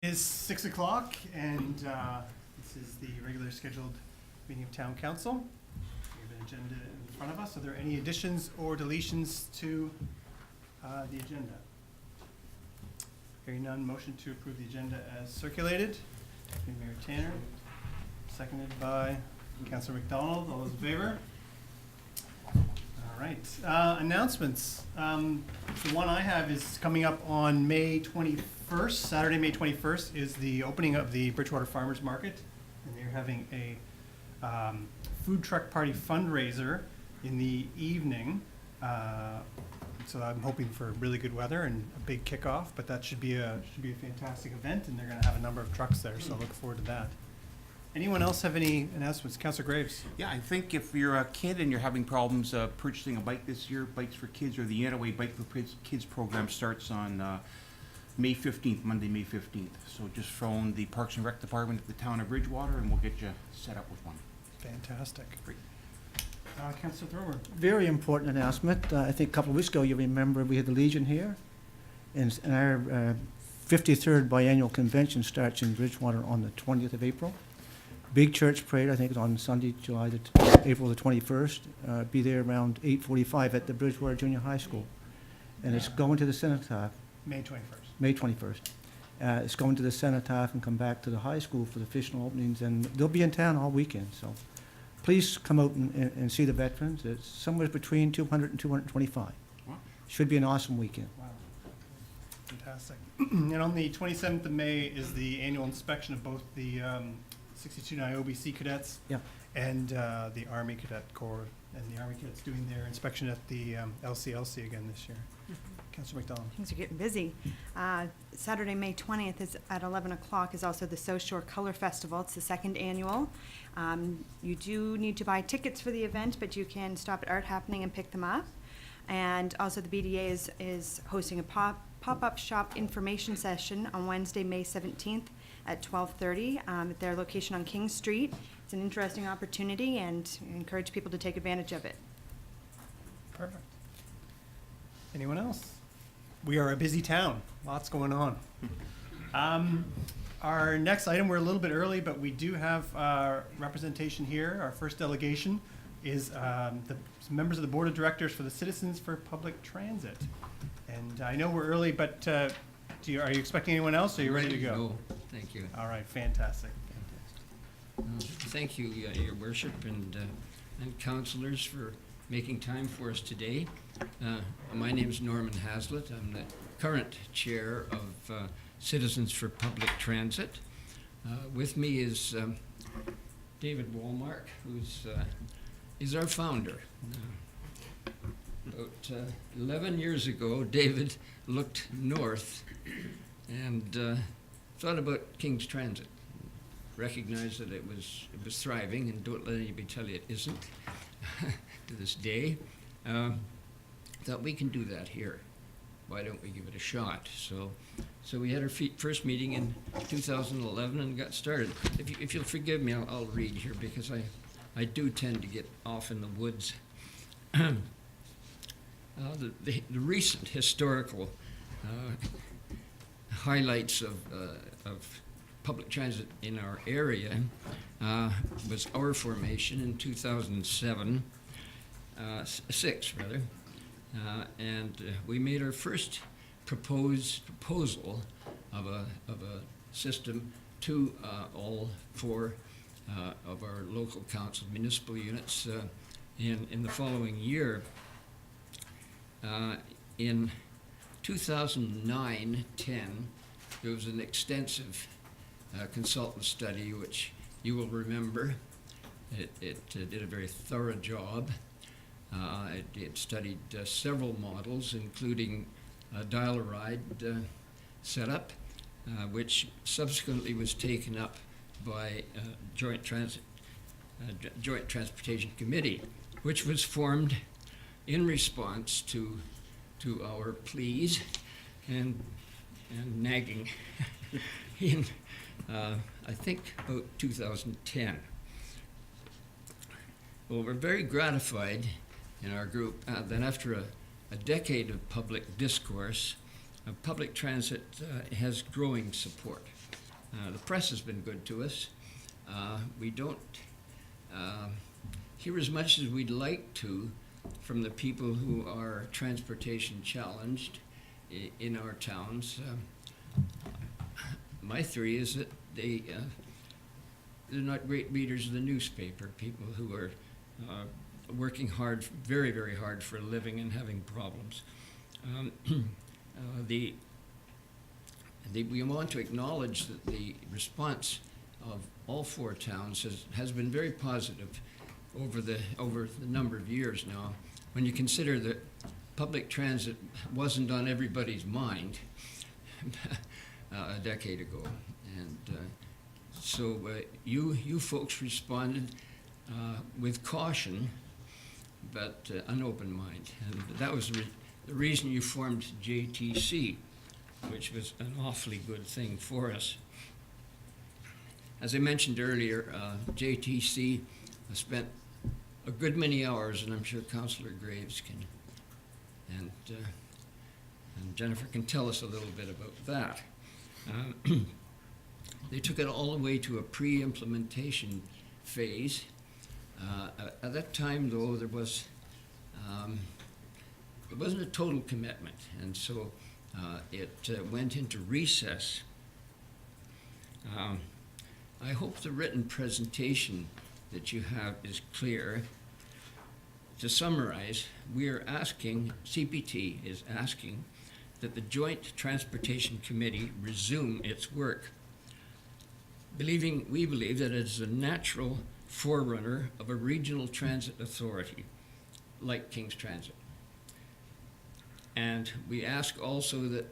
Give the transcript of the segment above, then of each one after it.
It is 6 o'clock, and this is the regular scheduled meeting of Town Council. We have an agenda in front of us. Are there any additions or deletions to the agenda? Hearing none, motion to approve the agenda as circulated. Mayor Tanner, seconded by Councillor McDonald. All those in favor? All right. Announcements. The one I have is coming up on May 21st. Saturday, May 21st is the opening of the Bridgewater Farmers Market, and they're having a food truck party fundraiser in the evening. So I'm hoping for really good weather and a big kickoff, but that should be a fantastic event, and they're going to have a number of trucks there, so I look forward to that. Anyone else have any announcements? Councillor Graves. Yeah, I think if you're a kid and you're having problems purchasing a bike this year, Bikes for Kids or the Getaway Bike for Kids program starts on May 15th, Monday, May 15th. So just phone the Parks and Rec Department at the town of Bridgewater and we'll get you set up with one. Fantastic. Great. Councillor Thrower. Very important announcement. I think a couple of weeks ago, you remember we had the Legion here. And our 53rd biannual convention starts in Bridgewater on the 20th of April. Big church parade, I think, is on Sunday, April the 21st. Be there around 8:45 at the Bridgewater Junior High School. And it's going to the cenotaph. May 21st. May 21st. It's going to the cenotaph and come back to the high school for the official openings. And they'll be in town all weekend. So please come out and see the veterans. It's somewhere between 200 and 225. Wow. Should be an awesome weekend. Wow. Fantastic. And on the 27th of May is the annual inspection of both the 62 Niobe Sea Cadets and the Army Cadet Corps. And the Army Cadets doing their inspection at the LCLC again this year. Councillor McDonald. Things are getting busy. Saturday, May 20th is at 11 o'clock is also the South Shore Color Festival. It's the second annual. You do need to buy tickets for the event, but you can stop at Art Happening and pick them up. And also the BDA is hosting a pop-up shop information session on Wednesday, May 17th at 12:30 at their location on King Street. It's an interesting opportunity, and I encourage people to take advantage of it. Perfect. Anyone else? We are a busy town. Lots going on. Our next item, we're a little bit early, but we do have representation here. Our first delegation is the members of the Board of Directors for the Citizens for Public Transit. And I know we're early, but are you expecting anyone else, or are you ready to go? No, thank you. All right, fantastic. Thank you, Your Worship, and councillors for making time for us today. My name is Norman Hazlitt. I'm the current chair of Citizens for Public Transit. With me is David Walmark, who's our founder. About 11 years ago, David looked north and thought about King's Transit. Recognized that it was thriving, and don't let anybody tell you it isn't to this day. Thought we can do that here. Why don't we give it a shot? So we had our first meeting in 2011 and got started. If you'll forgive me, I'll read here because I do tend to get off in the woods. The recent historical highlights of public transit in our area was our formation in 2007, six rather, and we made our first proposal of a system to all four of our local council municipal units in the following year. In 2009-10, there was an extensive consultant study, which you will remember. It did a very thorough job. It studied several models, including a dial-a-ride setup, which subsequently was taken up by Joint Transportation Committee, which was formed in response to our pleas and nagging in I think about 2010. Well, we're very gratified in our group that after a decade of public discourse, public transit has growing support. The press has been good to us. We don't hear as much as we'd like to from the people who are transportation challenged in our towns. My theory is that they're not great readers of the newspaper, people who are working hard, very, very hard for a living and having problems. We want to acknowledge that the response of all four towns has been very positive over the number of years now. When you consider that public transit wasn't on everybody's mind a decade ago, and so you folks responded with caution, but an open mind, and that was the reason you formed JTC, which was an awfully good thing for us. As I mentioned earlier, JTC spent a good many hours, and I'm sure Councillor Graves can, and Jennifer can tell us a little bit about that. They took it all the way to a pre-implementation phase. At that time, though, it wasn't a total commitment, and so it went into recess. I hope the written presentation that you have is clear. To summarize, we are asking, CPT is asking, that the Joint Transportation Committee resume its work. We believe that it is a natural forerunner of a regional transit authority, like King's Transit. And we ask also that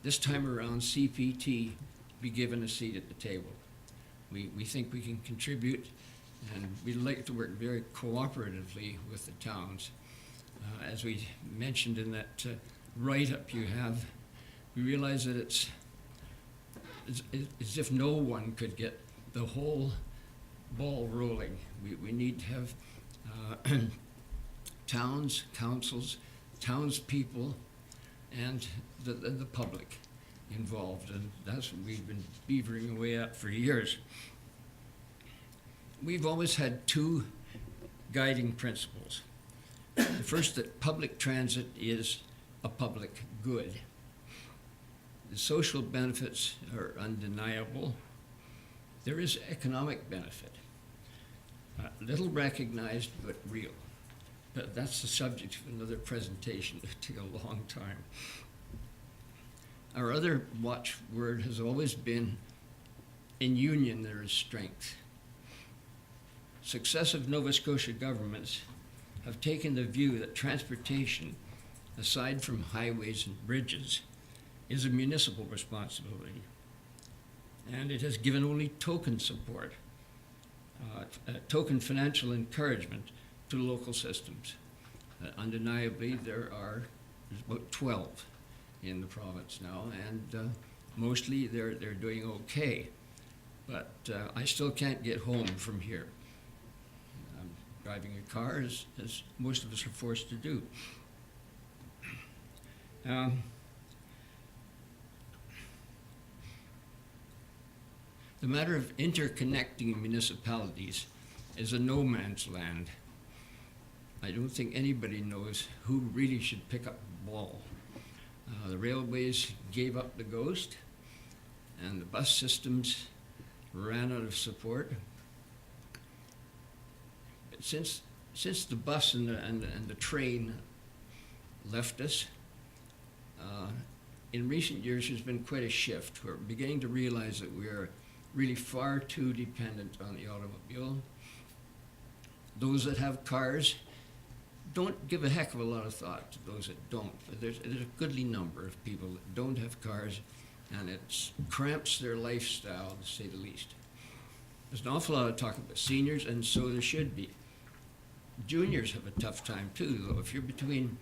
this time around CPT be given a seat at the table. We think we can contribute, and we'd like to work very cooperatively with the towns. As we mentioned in that write-up you have, we realize that it's as if no one could get the whole ball rolling. We need to have towns, councils, townspeople, and the public involved, and that's what we've been beavering away at for years. We've always had two guiding principles. The first, that public transit is a public good. The social benefits are undeniable. There is economic benefit, little recognized but real. But that's the subject of another presentation. It'll take a long time. Our other watchword has always been, in union there is strength. Successive Nova Scotia governments have taken the view that transportation, aside from highways and bridges, is a municipal responsibility. And it has given only token support, token financial encouragement to local systems. Undeniably, there's about 12 in the province now, and mostly they're doing okay. But I still can't get home from here. Driving a car, as most of us are forced to do. The matter of interconnecting municipalities is a no man's land. I don't think anybody knows who really should pick up the ball. The railways gave up the ghost, and the bus systems ran out of support. But since the bus and the train left us, in recent years there's been quite a shift. We're beginning to realize that we are really far too dependent on the automobile. Those that have cars don't give a heck of a lot of thought to those that don't. But there's a goodly number of people that don't have cars, and it cramps their lifestyle, to say the least. There's an awful lot of talk about seniors, and so there should be. Juniors have a tough time too, though. If you're between,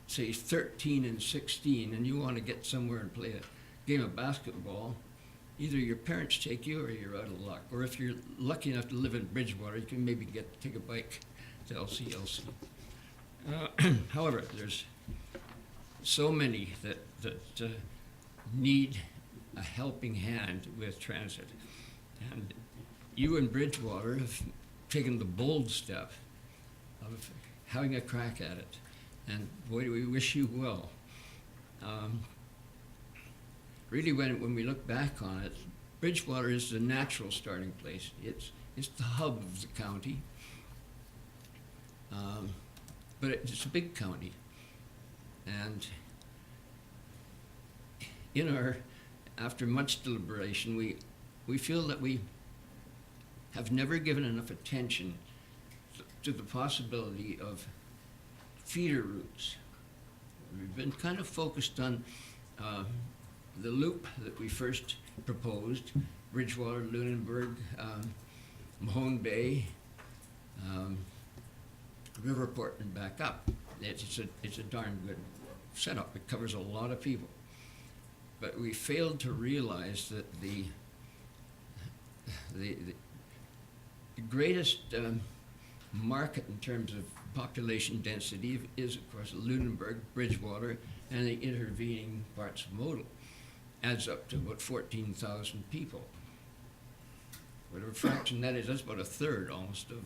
say, 13 and 16, and you want to get somewhere and play a game of basketball, either your parents take you or you're out of luck. Or if you're lucky enough to live in Bridgewater, you can maybe take a bike to LCLC. However, there's so many that need a helping hand with transit. And you in Bridgewater have taken the bold step of having a crack at it. And boy, do we wish you well. Really, when we look back on it, Bridgewater is the natural starting place. It's the hub of the county. But it's a big county. And after much deliberation, we feel that we have never given enough attention to the possibility of feeder routes. We've been kind of focused on the loop that we first proposed, Bridgewater, Lunenburg, Mahone Bay, Riverport, and back up. It's a darn good setup. It covers a lot of people. But we failed to realize that the greatest market in terms of population density is, of course, Lunenburg, Bridgewater, and the intervening parts of Modal. Adds up to about 14,000 people. Whatever fraction that is, that's about a third almost of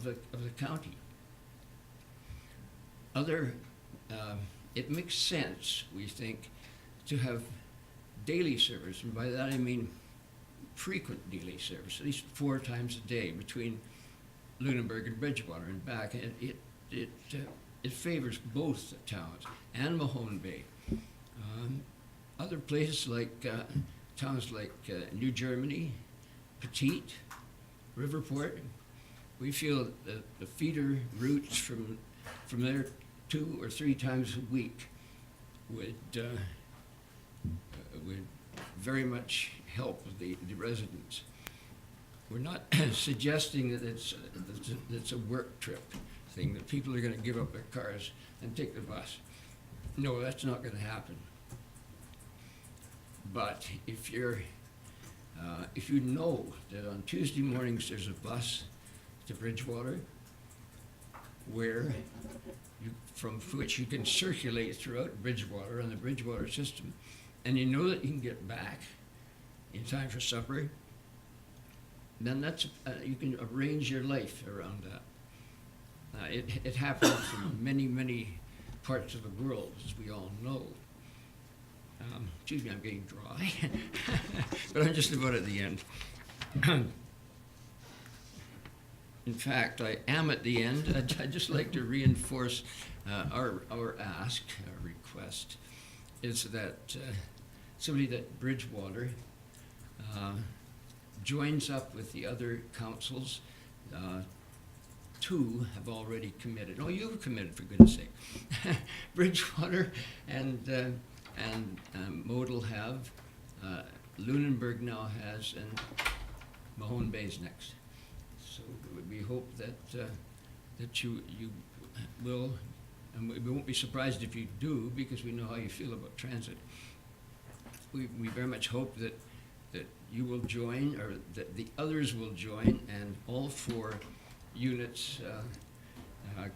the county. It makes sense, we think, to have daily service, and by that I mean frequent daily service, at least 4 times a day between Lunenburg and Bridgewater and back. And it favors both the towns and Mahone Bay. Other places like towns like New Germany, Petite, Riverport, we feel that the feeder routes from there 2 or 3 times a week would very much help the residents. We're not suggesting that it's a work trip thing, that people are going to give up their cars and take the bus. No, that's not going to happen. But if you know that on Tuesday mornings there's a bus to Bridgewater from which you can circulate throughout Bridgewater on the Bridgewater system, and you know that you can get back in time for supper, then you can arrange your life around that. It happens in many, many parts of the world, as we all know. Excuse me, I'm getting dry, but I'm just about at the end. In fact, I am at the end. I'd just like to reinforce our request is that somebody that Bridgewater joins up with the other councils. 2 have already committed. Oh, you've committed, for goodness sake. Bridgewater and Modal have, Lunenburg now has, and Mahone Bay's next. So we hope that you will, and we won't be surprised if you do, because we know how you feel about transit. We very much hope that you will join, or that the others will join, and all 4 units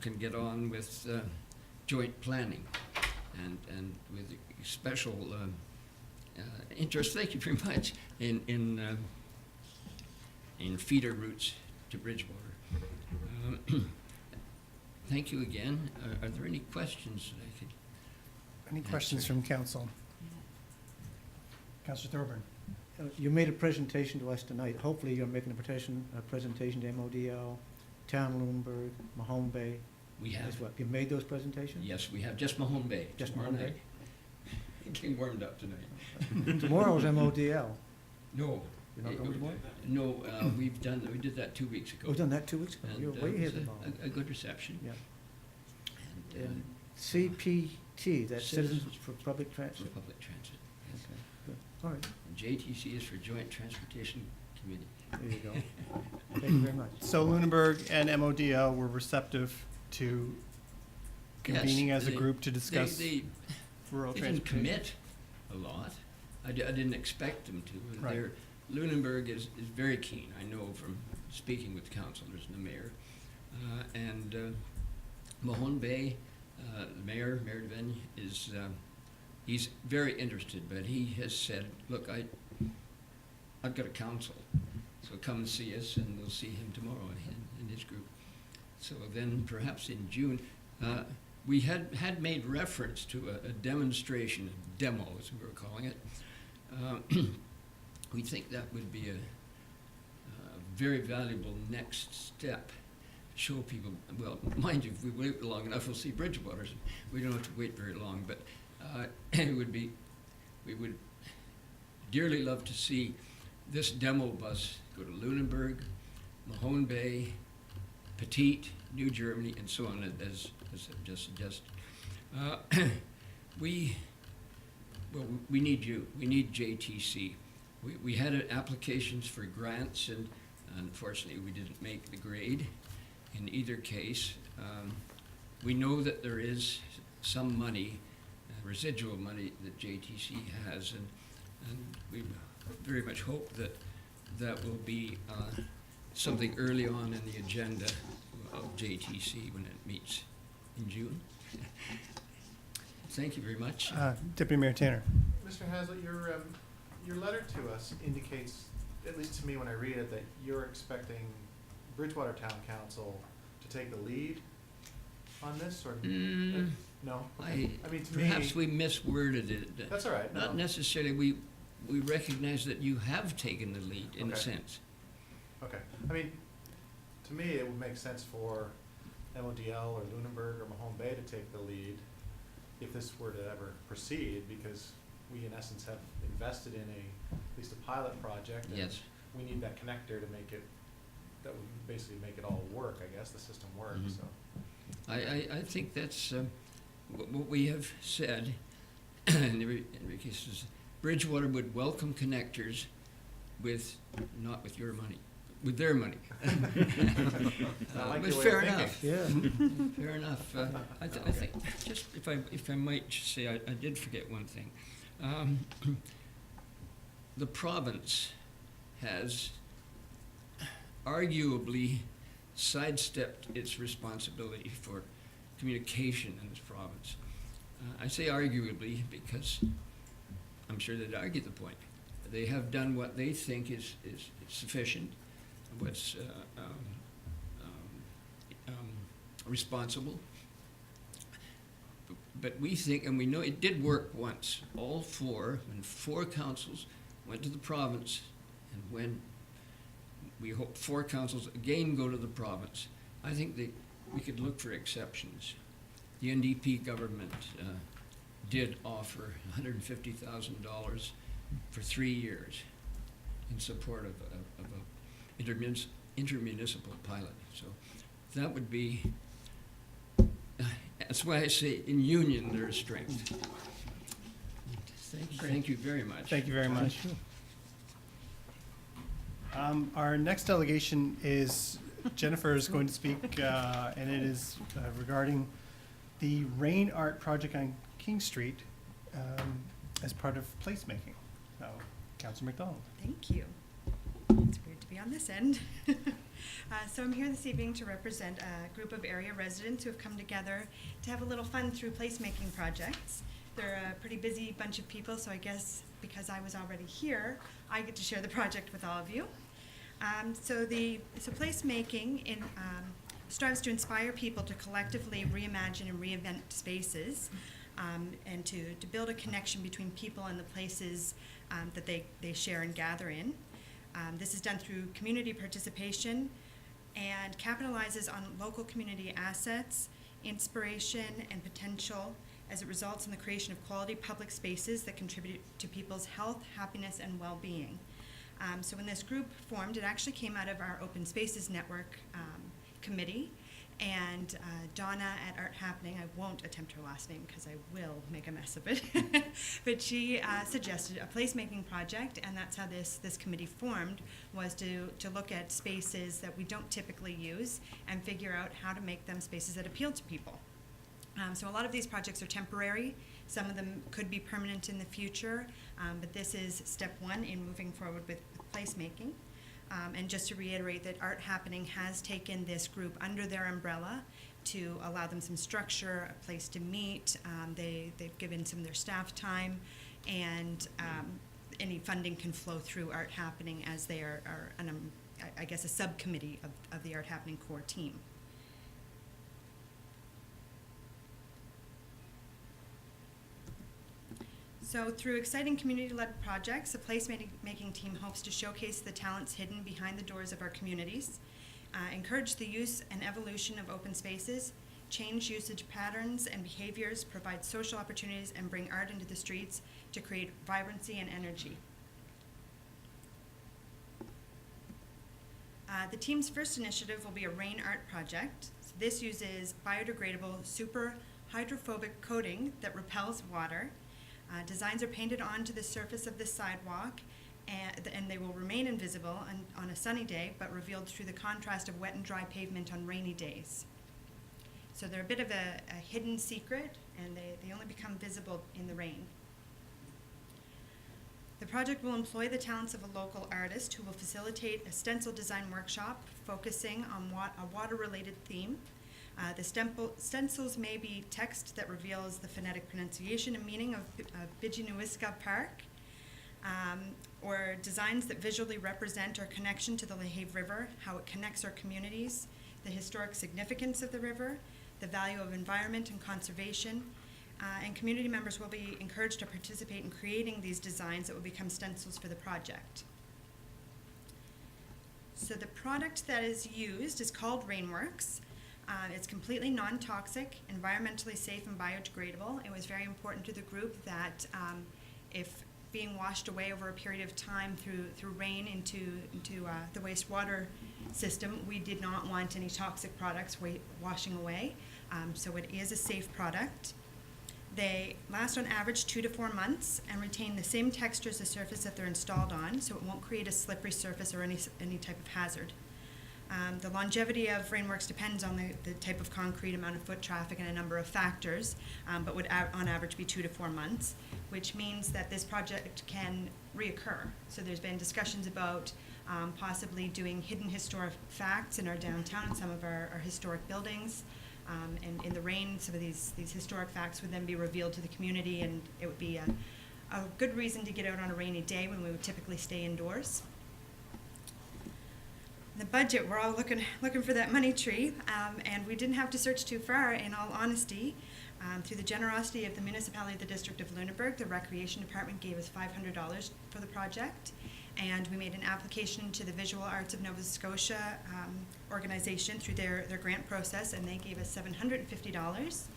can get on with joint planning and with special interest. Thank you very much in feeder routes to Bridgewater. Thank you again. Are there any questions that I could? Any questions from council? Councillor Thorburn. You made a presentation to us tonight. Hopefully you're making a presentation to MODL, Town Lunenburg, Mahone Bay. We have. As well. You made those presentations? Yes, we have. Just Mahone Bay. Just Tomorrow Mahone Bay? night. Getting warmed up tonight. Tomorrow's MODL. No. You're not going tomorrow? No, we did that 2 weeks ago. Oh, done that 2 weeks ago? And, You're way it ahead was of the ball. a good reception. Yeah. And, And CPT, that's Citizens for Public for Transit. public transit. Yes. Okay, good. All right, And JTC is for Joint Transportation Committee. there you go. Thank you very much. So Lunenburg and MODL were receptive to convening Yes, as a group to discuss They rural didn't transportation? commit a lot. I didn't expect them to. Right. Lunenburg is very keen, I know from speaking with councilors and the mayor. And Mahone Bay, the Mayor DeVenne, is he's very interested, but he has said, look, I've got a council, so come and see us, and we'll see him tomorrow in his group. So then perhaps in June, we had made reference to a demonstration, a demo as we were calling it. We think that would be a very valuable next step. Show people, well, mind you, if we wait long enough, we'll see Bridgewater's. We don't have to wait very long, but we would dearly love to see this demo bus go to Lunenburg, Mahone Bay, Petite, New Germany, and so on, as I've just suggested. We need you. We need JTC. We had applications for grants, and unfortunately we didn't make the grade in either case. We know that there is some money, residual money that JTC has, and we very much hope that that will be something early on in the agenda of JTC when it meets in June. Thank you very much. Deputy Mayor Tanner. Mr. Hazlitt, your letter to us indicates, at least to me when I read it, that you're expecting Bridgewater Town Council to take the lead on this, or no? Okay. I mean, to Perhaps me, we misworded it. that's all right. Not No. necessarily. We recognize that you have taken the lead in a Okay. sense. Okay. I mean, to me, it would make sense for MODL or Lunenburg or Mahone Bay to take the lead if this were to ever proceed, because we in essence have invested in at least a pilot project. And Yes. we need that connector to make it, that would basically make it all work, I guess, the system work, Mhm. so. I think that's what we have said in every case is Bridgewater would welcome connectors not with your money, with their money. I like But your way fair of enough. thinking. Fair enough. I think, just if I might just say, I did forget one thing. The province has arguably sidestepped its responsibility for communication in this province. I say arguably because I'm sure they'd argue the point. They have done what they think is sufficient, what's responsible. But we think, and we know it did work once, when four councils went to the province, and when we hope four councils again go to the province, I think we could look for exceptions. The NDP government did offer $150,000 for 3 years in support of a intermunicipal pilot. So that would be, that's why I say in union there is strength. Thank you very much. Thank you very much. Our next delegation is, Jennifer is going to speak, and it is regarding the Rain Art Project on King Street as part of placemaking. So, Councillor McDonald. Thank you. It's weird to be on this end. So I'm here this evening to represent a group of area residents who have come together to have a little fun through placemaking projects. They're a pretty busy bunch of people, so I guess because I was already here, I get to share the project with all of you. So placemaking strives to inspire people to collectively reimagine and reinvent spaces, and to build a connection between people and the places that they share and gather in. This is done through community participation and capitalizes on local community assets, inspiration, and potential as it results in the creation of quality public spaces that contribute to people's health, happiness, and well-being. So when this group formed, it actually came out of our Open Spaces Network committee, and Donna at Art Happening, I won't attempt her last name because I will make a mess of it, but she suggested a placemaking project, and that's how this committee formed, was to look at spaces that we don't typically use and figure out how to make them spaces that appeal to people. So a lot of these projects are temporary. Some of them could be permanent in the future, but this is step one in moving forward with placemaking. And just to reiterate that Art Happening has taken this group under their umbrella to allow them some structure, a place to meet. They've given some of their staff time, and any funding can flow through Art Happening as they are I guess, a subcommittee of the Art Happening core team. So through exciting community-led projects, the placemaking team hopes to showcase the talents hidden behind the doors of our communities, encourage the use and evolution of open spaces, change usage patterns and behaviors, provide social opportunities, and bring art into the streets to create vibrancy and energy. The team's first initiative will be a rain art project. So this uses biodegradable super hydrophobic coating that repels water. Designs are painted onto the surface of the sidewalk, and they will remain invisible on a sunny day, but revealed through the contrast of wet and dry pavement on rainy days. So they're a bit of a hidden secret, and they only become visible in the rain. The project will employ the talents of a local artist who will facilitate a stencil design workshop focusing on a water-related theme. The stencils may be text that reveals the phonetic pronunciation and meaning of Bridgewater Park, or designs that visually represent our connection to the Lehave River, how it connects our communities, the historic significance of the river, the value of environment and conservation, and community members will be encouraged to participate in creating these designs that will become stencils for the project. So the product that is used is called Rainworks. It's completely non-toxic, environmentally safe, and biodegradable. It was very important to the group that if being washed away over a period of time through rain into the wastewater system, we did not want any toxic products washing away. So it is a safe product. They last on average 2 to 4 months and retain the same texture as the surface that they're installed on, so it won't create a slippery surface or any type of hazard. The longevity of Rainworks depends on the type of concrete, amount of foot traffic, and a number of factors, but would on average be 2 to 4 months, which means that this project can reoccur. So there's been discussions about possibly doing hidden historic facts in our downtown and some of our historic buildings. And in the rain, some of these historic facts would then be revealed to the community, and it would be a good reason to get out on a rainy day when we would typically stay indoors. The budget, we're all looking for that money tree, and we didn't have to search too far, in all honesty. Through the generosity of the municipality of the District of Lunenburg, the Recreation Department gave us $500 for the project, and we made an application to the Visual Arts of Nova Scotia organization through their grant process, and they gave us $750.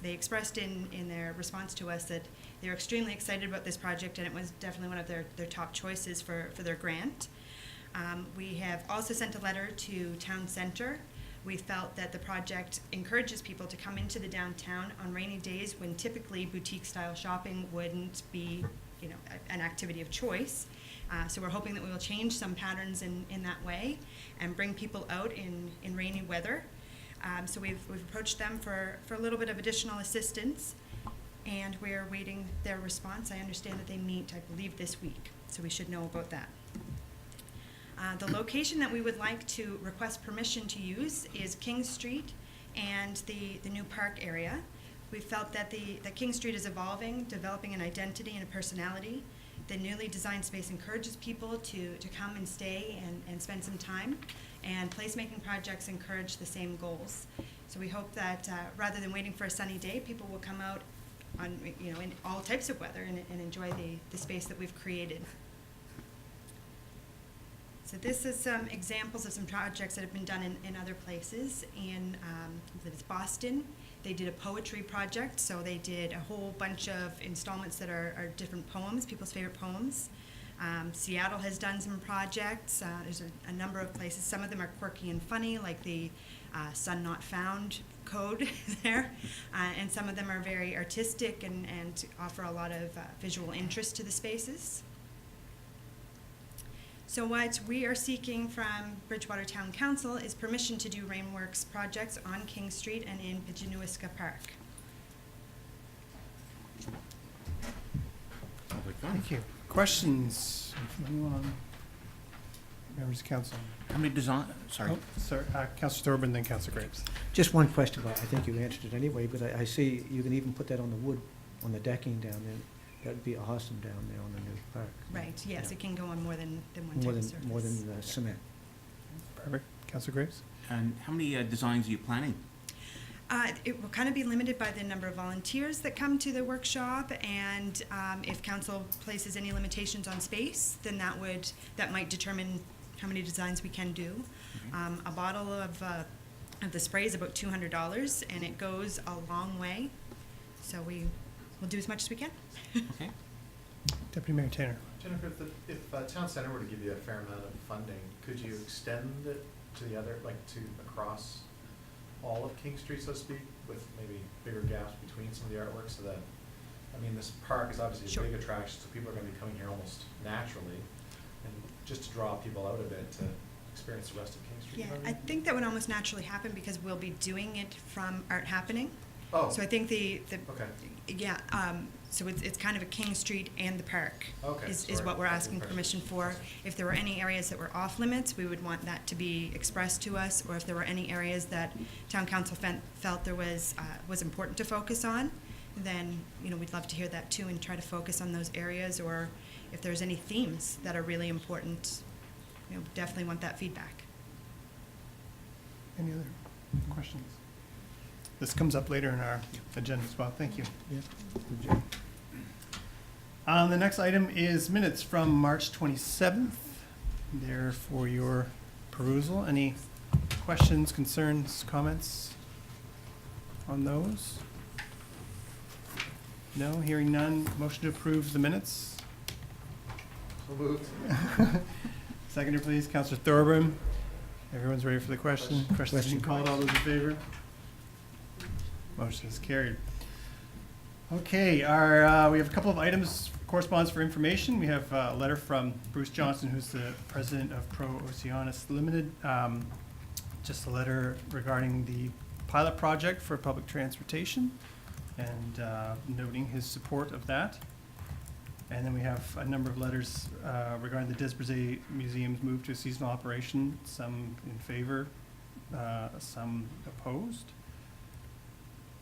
They expressed in their response to us that they were extremely excited about this project, and it was definitely one of their top choices for their grant. We have also sent a letter to Town Center. We felt that the project encourages people to come into the downtown on rainy days when typically boutique-style shopping wouldn't be, an activity of choice. So we're hoping that we will change some patterns in that way and bring people out in rainy weather. So we've approached them for a little bit of additional assistance, and we're waiting their response. I understand that they meet, I believe, this week, so we should know about that. The location that we would like to request permission to use is King Street and the new park area. We felt that King Street is evolving, developing an identity and a personality. The newly designed space encourages people to come and stay and spend some time, and placemaking projects encourage the same goals. So we hope that rather than waiting for a sunny day, people will come out in all types of weather and enjoy the space that we've created. So this is some examples of some projects that have been done in other places. In Boston, they did a poetry project, so they did a whole bunch of installments that are different poems, people's favorite poems. Seattle has done some projects. There's a number of places. Some of them are quirky and funny, like the Sun Not Found code there, and some of them are very artistic and offer a lot of visual interest to the spaces. So what we are seeking from Bridgewater Town Council is permission to do Rainworks projects on King Street and in Bridgewater Park. Sounds like fun. Thank you. Questions from anyone Members of council. How many design, sorry. Oh, sorry, Councillor Thorburn, then Councillor Graves. Just one question, but I think you answered it anyway, but I see you can even put that on the wood, on the decking down there. That'd be awesome down there on the new park. Right, yes, Yeah. it can go on more than one More type of than, surface. more than cement. Perfect. Councillor Graves? And how many designs are you planning? It will kind of be limited by the number of volunteers that come to the workshop, and if council places any limitations on space, then that might determine how many designs we can do. A bottle of the spray is about $200, and it goes a long way, so we will do as much as we can. Okay. Deputy Mayor Tanner. Jennifer, if Town Center were to give you a fair amount of funding, could you extend it to the other, like to across all of King Street, so to speak, with maybe bigger gaps between some of the artwork so that, I mean, this park is obviously Sure. a big attraction, so people are gonna be coming here almost naturally. And just to draw people out a bit to experience the rest of King Street. Yeah, you know what I mean? think that would almost naturally happen because we'll be doing it from Art Happening. Oh, So I think the okay, yeah, so it's kind of a King Street and the park okay. is sorry. what we're That's asking the permission for. If there were any areas that were off limits, we would want that to be expressed to us, or if there were any areas that town council felt there was important to focus on, then, you know, we'd love to hear that too and try to focus on those areas, or if there's any themes that are really important, you know, definitely want that feedback. Any other questions? This comes up later in our agenda as well. Thank you. Yeah. Good job. The next item is minutes from March 27th. There for your perusal. Any questions, concerns, comments on those? No, hearing none. Motion to approve the minutes. So moved. Seconder, please. Councillor Thorburn. Everyone's ready for the question. Question's been called. All those in favor? Motion is carried. Okay, we have a couple of items, correspondence for information. We have a letter from Bruce Johnson, who's the president of Pro Oceanus Limited. Just a letter regarding the pilot project for public transportation and noting his support of that. And then we have a number of letters regarding the Desbrizet Museum's move to a seasonal operation, some in favor, some opposed.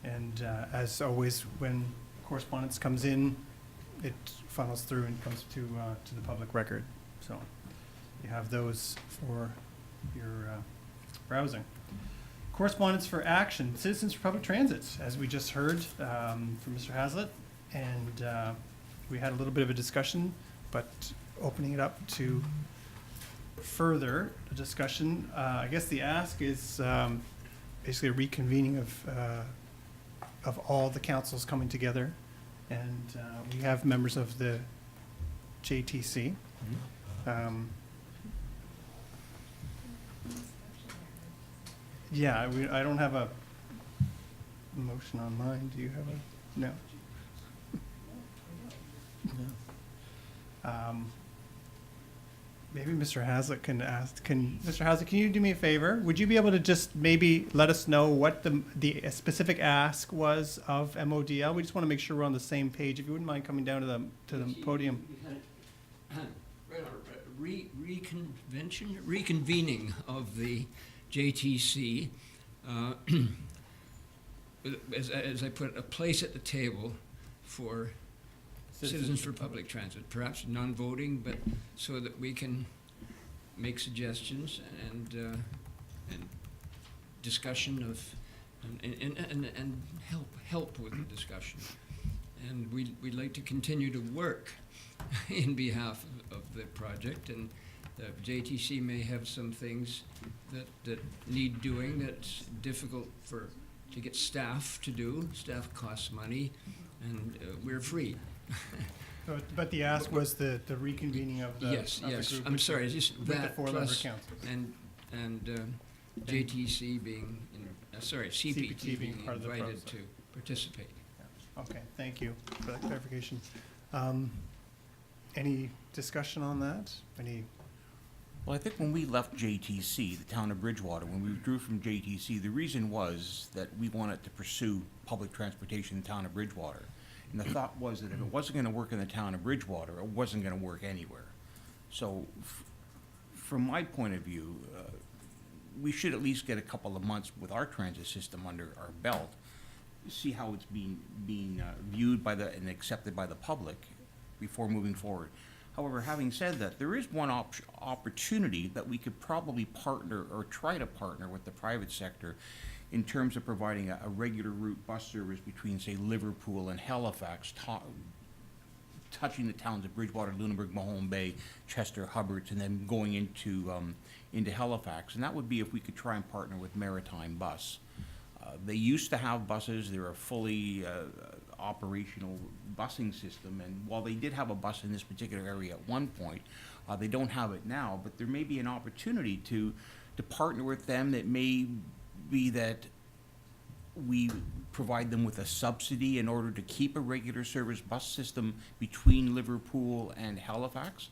And as always, when correspondence comes in, it funnels through and comes to the public record. So you have those for your browsing. Correspondence for action, Citizens for Public Transit, as we just heard from Mr. Hazlitt. And we had a little bit of a discussion, but opening it up to further discussion, I guess the ask is basically a reconvening of all the councils coming together. And we have members of the JTC. Yeah, I don't have a motion on mine. Do you have a? No. Maybe Mr. Hazlitt can ask, Mr. Hazlitt, can you do me a favor? Would you be able to just maybe let us know what the specific ask was of MODL? We just want to make sure we're on the same page. If you wouldn't mind coming down to the podium. Reconvening of the JTC, as I put, a place at the table for Citizens for Public Transit, perhaps non-voting, but so that we can make suggestions and discussion of and help with the discussion. And we'd like to continue to work in behalf of the project, and the JTC may have some things that need doing that's difficult to get staff to do. Staff costs money, and we're free. But the ask was the reconvening of the Yes, of the yes. group I'm with sorry, the- just with the that four-member plus councils. and JTC being, CPT being part of the invited process. to participate. Okay, thank you for that clarification. Any discussion on that? Well, I think when we left JTC, the town of Bridgewater, when we withdrew from JTC, the reason was that we wanted to pursue public transportation in the town of Bridgewater. And the thought was that if it wasn't going to work in the town of Bridgewater, it wasn't going to work anywhere. So from my point of view, we should at least get a couple of months with our transit system under our belt, see how it's being viewed by and accepted by the public before moving forward. However, having said that, there is one opportunity that we could probably partner or try to partner with the private sector in terms of providing a regular route bus service between, say, Liverpool and Halifax, touching the towns of Bridgewater, Lunenburg, Mahone Bay, Chester, Hubbards, and then going into Halifax. And that would be if we could try and partner with Maritime Bus. They used to have buses. They're a fully operational busing system, and while they did have a bus in this particular area at one point, they don't have it now. But there may be an opportunity to partner with them. That may be that we provide them with a subsidy in order to keep a regular service bus system between Liverpool and Halifax.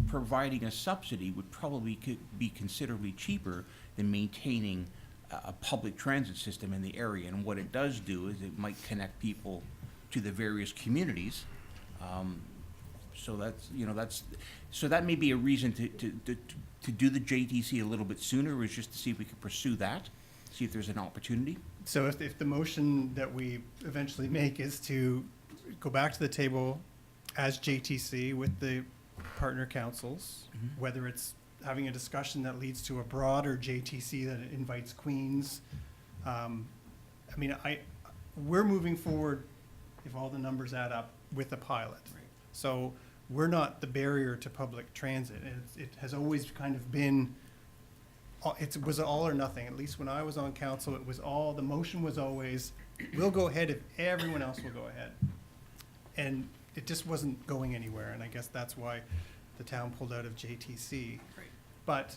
Providing a subsidy would probably be considerably cheaper than maintaining a public transit system in the area. And what it does do is it might connect people to the various communities. So that may be a reason to do the JTC a little bit sooner, is just to see if we could pursue that, see if there's an opportunity. So if the motion that we eventually make is to go back to the table as JTC with the partner councils, Mhm. whether it's having a discussion that leads to a broader JTC that invites Queens. We're moving forward, if all the numbers add up, with a pilot. Right. So we're not the barrier to public transit. It has always kind of been, it was all or nothing. At least when I was on council, it was the motion was always, we'll go ahead if everyone else will go ahead. And it just wasn't going anywhere, and I guess that's why the town pulled out of JTC. Right. But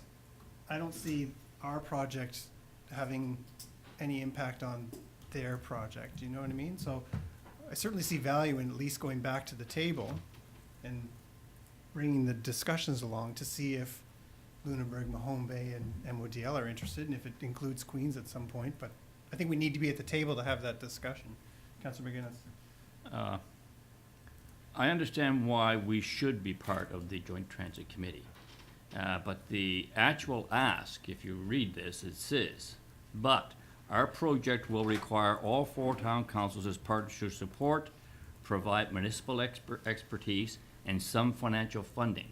I don't see our project having any impact on their project, you know what I mean? So I certainly see value in at least going back to the table and bringing the discussions along to see if Lunenburg, Mahone Bay, and MODL are interested, and if it includes Queens at some point. But I think we need to be at the table to have that discussion. Councillor McGuinness. I understand why we should be part of the Joint Transit Committee. But the actual ask, if you read this, it says, but our project will require all 4 town councils as partners to support, provide municipal expertise, and some financial funding.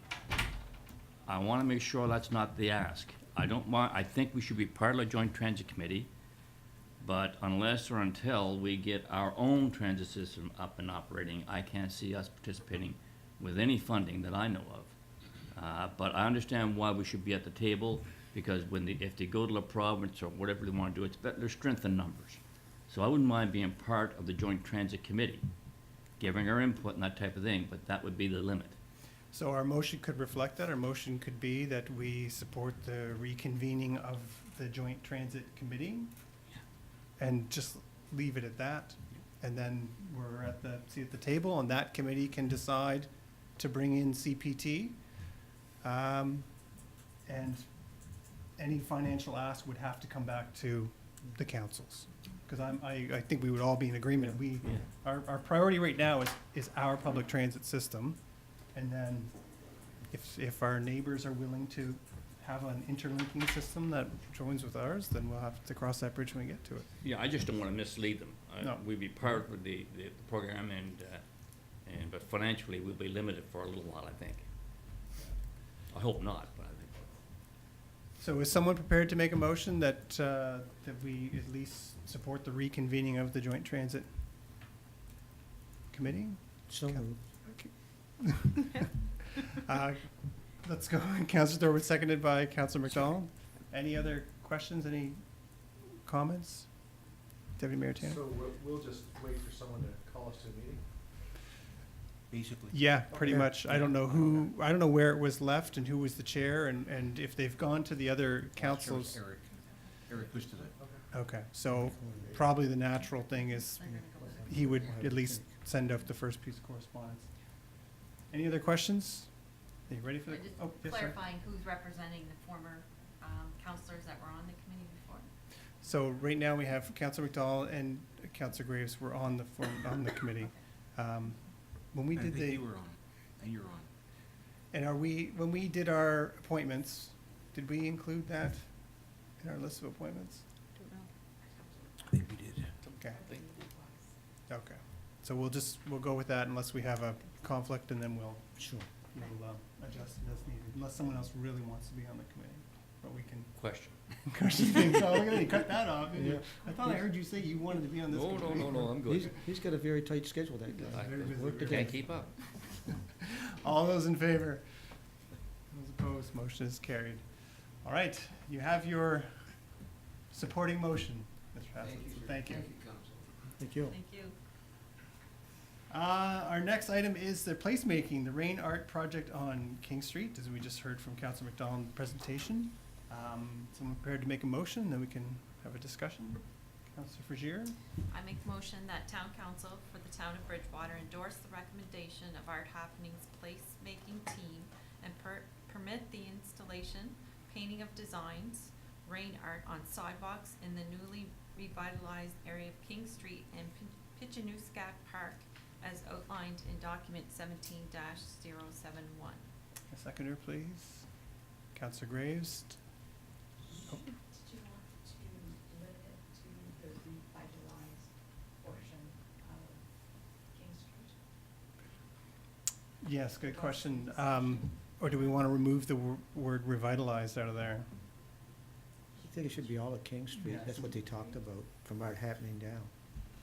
I want to make sure that's not the ask. I think we should be part of the Joint Transit Committee, but unless or until we get our own transit system up and operating, I can't see us participating with any funding that I know of. But I understand why we should be at the table, because if they go to the province or whatever they want to do, there's strength in numbers. So I wouldn't mind being part of the Joint Transit Committee, giving our input and that type of thing, but that would be the limit. So our motion could reflect that. Our motion could be that we support the reconvening of the Joint Transit Committee and just leave it at that. And then we're at the table, and that committee can decide to bring in CPT. And any financial ask would have to come back to the councils. Because I think we would all be in agreement. Our priority right now is our public transit system. And then if our neighbors are willing to have an interlinking system that joins with ours, then we'll have to cross that bridge when we get to it. Yeah, I just don't want to mislead them. No. We'd be part of the program, but financially we'll be limited for a little while, I think. I hope not, but I think. So is someone prepared to make a motion that we at least support the reconvening of the Joint Transit Committee? So moved. Let's go. Councillor Thorwood, seconded by Councillor McDonald. Any other questions, any comments? Deputy Mayor Tanner? So we'll just wait for someone to call us to a meeting? Basically. Yeah, pretty Okay. much. I don't know where it was left and who was the chair, and if they've gone to the other councils. Eric was to the. Okay, so probably the natural thing is he would at least send out the first piece of correspondence. Any other questions? Are you ready for the? Just Oh, yes, sir. clarifying who's representing the former counselors that were on the committee before. So right now we have Councillor McDonald and Councillor Graves were on the committee. When we I did think the, you were on, and you're on. And are we, when we did our appointments, did we include that in our list of appointments? Don't know. I think we did. Okay. Okay. So we'll go with that unless we have a conflict, and then we'll Sure. adjust it as needed, unless someone else really wants to be on the committee. But we can. Question. Oh, look at that, you cut that off. didn't you? Yeah. I thought I heard you say you wanted to be on this No, committee. no, no, no, I'm good. He's got a very tight schedule, that guy. Very busy, Work very today. Can't keep up. All those in favor? Those opposed, motion is carried. All right, you have your supporting motion, Mr. Haslett, so thank you. Thank you. Thank you. Our next item is the placemaking, the rain art project on King Street, as we just heard from Councilor McDonald in the presentation. Someone prepared to make a motion, then we can have a discussion. Councilor Frazier? I make motion that town council for the town of Bridgewater endorse the recommendation of Art Happenings placemaking team and permit the installation, painting of designs, rain art on sidewalks in the newly revitalized area of King Street and Pitchanooskak Park as outlined in document 17-071. A seconder, please. Councilor Graves? Oh, Did you want to limit it to the revitalized portion of King Street? yes, good question. Or do we want to remove the word revitalized out of there? I think it should be all of King Street. Yeah. That's what they talked about, from Art Happening down.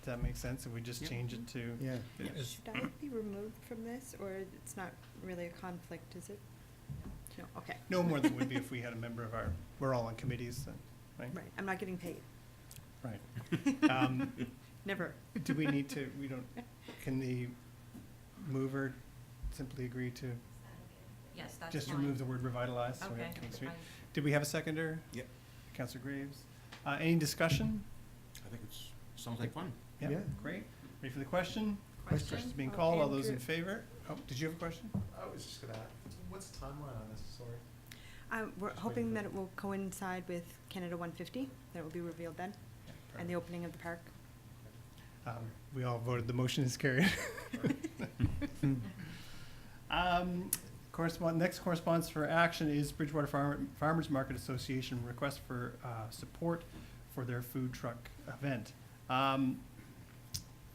Does that make sense if we just Yep. change it to? Yeah. Is- Should I be removed from this, or it's not really a conflict, is it? No, okay. No more than would be if we had a member of we're all on committees, then, right? Right, I'm not getting paid. Right. Never. Do we need to, can the mover simply agree to Yes, that's fine. just remove the word revitalized? so we Okay. have King Street? fine. Did we have a seconder? Yep. Councilor Graves? Any discussion? I think sounds like fun. Yeah, Yeah. great. Ready for the question? Question? Question's being called. All those in Andrew. favor? Oh, did you have a question? I was just gonna ask, what's the timeline on this, sorry? We're Just hoping waiting that for- it will coincide with Canada 150, that it will be revealed then, and the opening of the park. We all voted, the motion is carried. Next correspondence for action is Bridgewater Farmers Market Association request for support for their food truck event.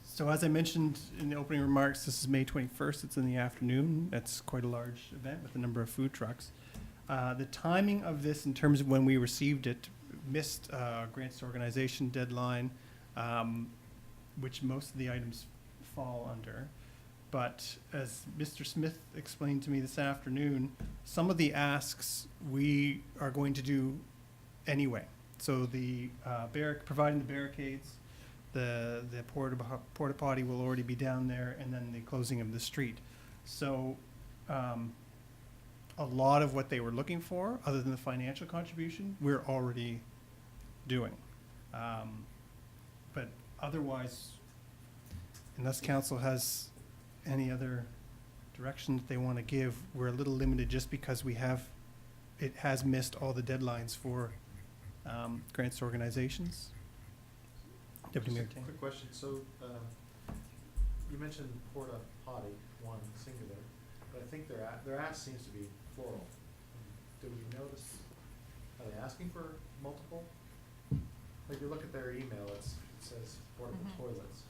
So as I mentioned in the opening remarks, this is May 21st. It's in the afternoon. That's quite a large event with a number of food trucks. The timing of this in terms of when we received it missed grants to organization deadline, which most of the items fall under. But as Mr. Smith explained to me this afternoon, some of the asks we are going to do anyway. So the providing the barricades, the porta potty will already be down there, and then the closing of the street. So a lot of what they were looking for, other than the financial contribution, we're already doing. But otherwise, unless council has any other direction that they want to give, we're a little limited just because it has missed all the deadlines for grants to organizations. Deputy Mayor Just a Ting. quick question, so, you mentioned porta potty, one singular, but I think their ask seems to be plural. Do we notice, are they asking for multiple? Like, you look at their email, it says portable Mhm. toilets,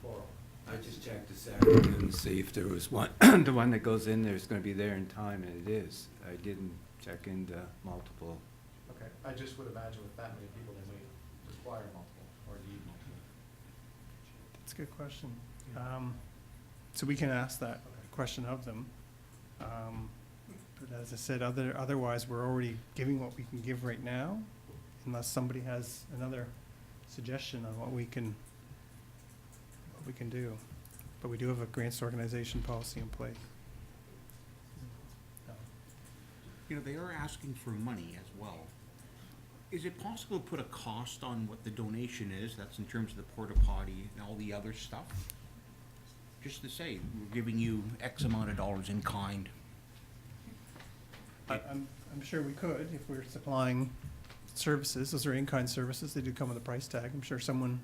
plural. I just checked this afternoon to see if there was one, the one that goes in there is gonna be there in time, and it is. I didn't check into multiple. Okay, I just would imagine with that many people, they may require multiple, or need multiple. That's a good question. So we can ask that question of them. But as I said, otherwise, we're already giving what we can give right now, unless somebody has another suggestion on what we can do. But we do have a grants organization policy in place. You know, they are asking for money as well. Is it possible to put a cost on what the donation is? That's in terms of the porta potty and all the other stuff? Just to say, we're giving you X amount of dollars in kind. I'm sure we could, if we're supplying services. Those are in-kind services. They do come with a price tag. I'm sure someone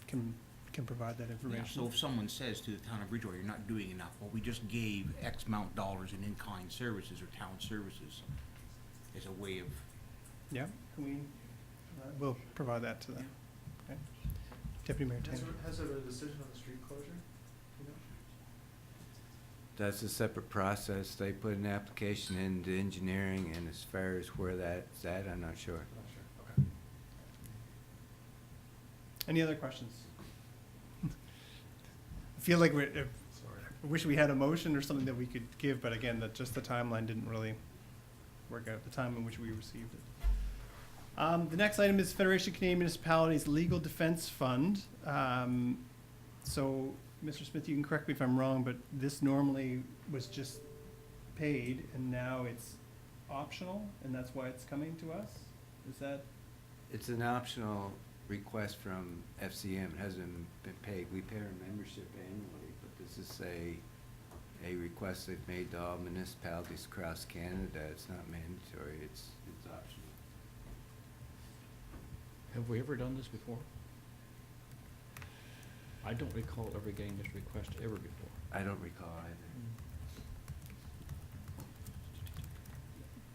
can can provide that Yeah, information. so if someone says to the town of Bridgewater, you're not doing enough, well, we just gave X amount dollars in in-kind services or town services as a way of, Yeah, can we, we'll provide that to them. Okay. Deputy Mayor Taylor. Has there been a decision on the street closure? You know? That's a separate process. They put an application into engineering, and as far as where that's at, I'm not sure. I'm not sure. Okay. Any other questions? I feel like I wish we had a motion or something that we could give, but again, that just the timeline didn't really work out, the time in which we received it. The next item is Federation of Canadian Municipalities Legal Defense Fund. So, Mr. Smith, you can correct me if I'm wrong, but this normally was just paid and now it's optional, and that's why it's coming to us? Is that? It's an optional request from FCM. It hasn't been paid. We pay our membership annually, but this is a request they've made to all municipalities across Canada. It's not mandatory. It's optional. Have we ever done this before? I don't recall ever getting this request ever before. I don't recall either.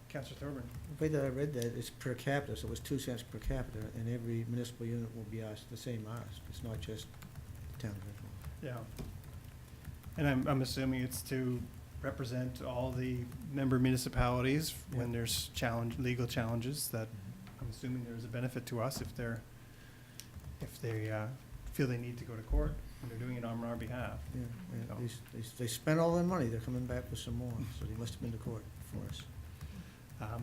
Councillor Thorburn? The way that I read that, it's per capita, so it was 2 cents per capita, and every municipal unit will be asked the same ask. It's not just the town of Bridgewater. Yeah. And I'm assuming it's to represent all the member municipalities when there's legal challenges that I'm assuming there's a benefit to us if they feel they need to go to court and they're doing it on our behalf. Yeah, So- they spent all their money, they're coming back with some more, so they must have been to court for us.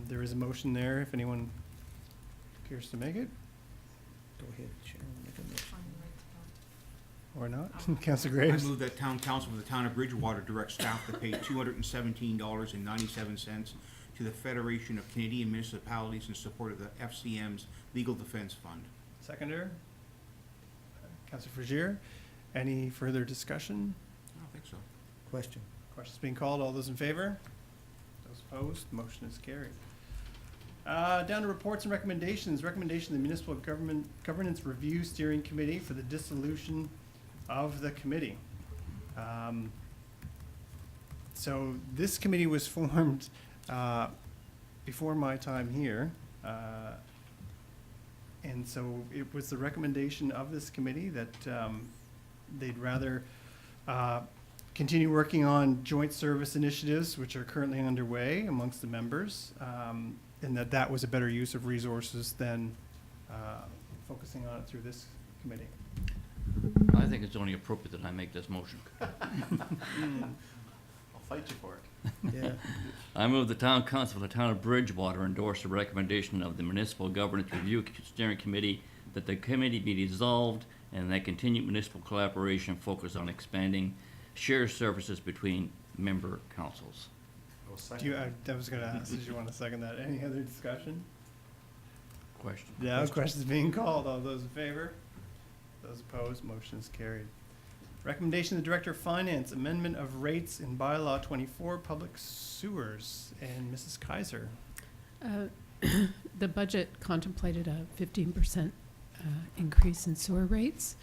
There is a motion there if anyone cares to make it Go ahead, Sharon, make a motion. or not. Councillor I Graves? move that town council of the town of Bridgewater direct staff to pay $217.97 to the Federation of Canadian Municipalities in support of the FCM's Legal Defense Fund. Seconder? Councillor Frazier? Any further discussion? I don't think so. Question. Questions being called. All those in favor? Those opposed? Motion is carried. Down to reports and recommendations. Recommendation of the Municipal Governance Review Steering Committee for the dissolution of the committee. So this committee was formed before my time here. And so it was the recommendation of this committee that they'd rather continue working on joint service initiatives, which are currently underway amongst the members, and that was a better use of resources than focusing on it through this committee. I think it's only appropriate that I make this motion. I'll fight you for it. Yeah, I move the town council of the town of Bridgewater endorse the recommendation of the Municipal Governance Review Steering Committee that the committee be dissolved and that continued municipal collaboration focus on expanding shared services between member councils. I will Do second you, that. I was gonna ask, did you want to second that? Any other discussion? Question. Yeah, questions being called. All those in favor? Those opposed? Motion is carried. Recommendation of the Director of Finance, amendment of rates in bylaw 24, public sewers, and Mrs. Kaiser. The budget contemplated a 15% increase in sewer rates.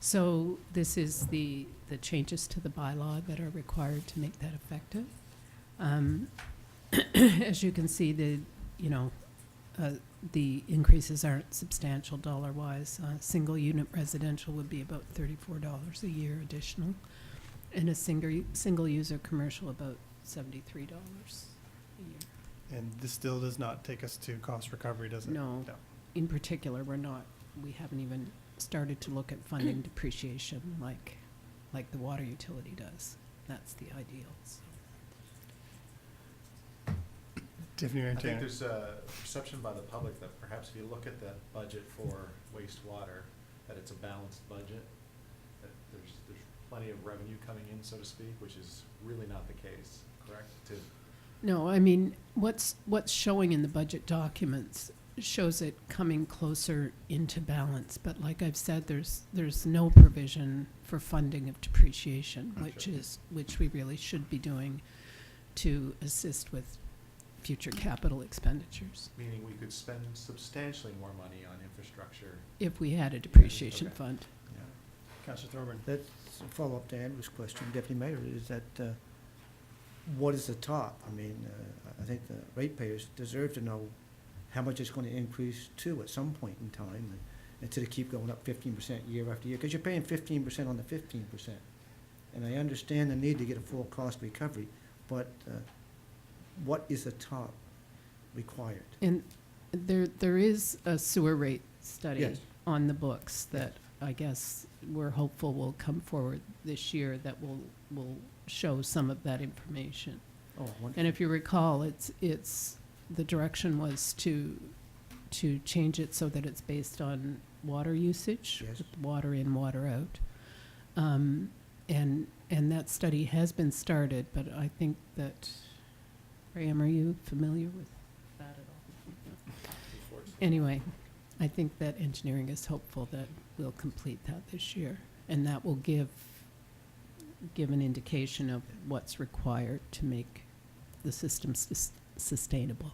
So this is the changes to the bylaw that are required to make that effective. As you can see, the increases aren't substantial dollar-wise. Single unit residential would be about $34 a year additional, and a single user commercial about $73 a year. And this still does not take us to cost recovery, does it? No. In particular, we haven't even started to look at funding depreciation like the water utility does. That's the ideal. So. Tiffany I think Taylor. there's a perception by the public that perhaps if you look at that budget for wastewater, that it's a balanced budget, that there's plenty of revenue coming in, so to speak, which is really not the case, correct? No, I mean, what's showing in the budget documents shows it coming closer into balance. But like I've said, there's no provision for funding of depreciation, which we really should be doing to assist with future capital expenditures. Meaning we could spend substantially more money on infrastructure. If we had a depreciation Okay. fund. Yeah. Councillor Thorburn. That's a follow-up to Andrew's question, Deputy Mayor, is that, what is the top? I mean, I think the ratepayers deserve to know how much it's gonna increase to at some point in time, and instead of keep going up 15% year after year, because you're paying 15% on the 15%. And I understand the need to get a full cost recovery, but what is the top required? And there is a sewer rate study Yes. on the books that I guess we're hopeful will come forward this year that will show some of that information. Oh, wonderful. And if you recall, it's the direction was to change it so that it's based on water usage, Yes. with water in, water out. And that study has been started, but I think that, Graham, are you familiar with that at all? Anyway, I think that engineering is hopeful that we'll complete that this year, and that will give an indication of what's required to make the system sustainable.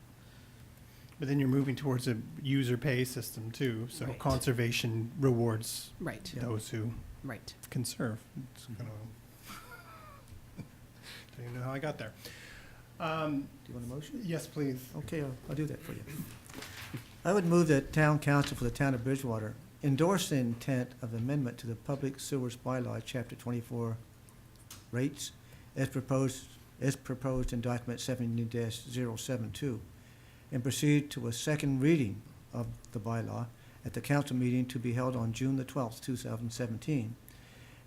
But then you're moving towards a user pay system too, so Right. conservation rewards Right, those who right. conserve. It's gonna, don't even know how I got there. Do you want a motion? Yes, please. Okay, I'll do that for you. I would move that Town Council for the Town of Bridgewater endorse the intent of amendment to the Public Sewers Bylaw, Chapter 24, rates, as proposed in document 70-072, and proceed to a second reading of the bylaw at the council meeting to be held on June the 12th, 2017,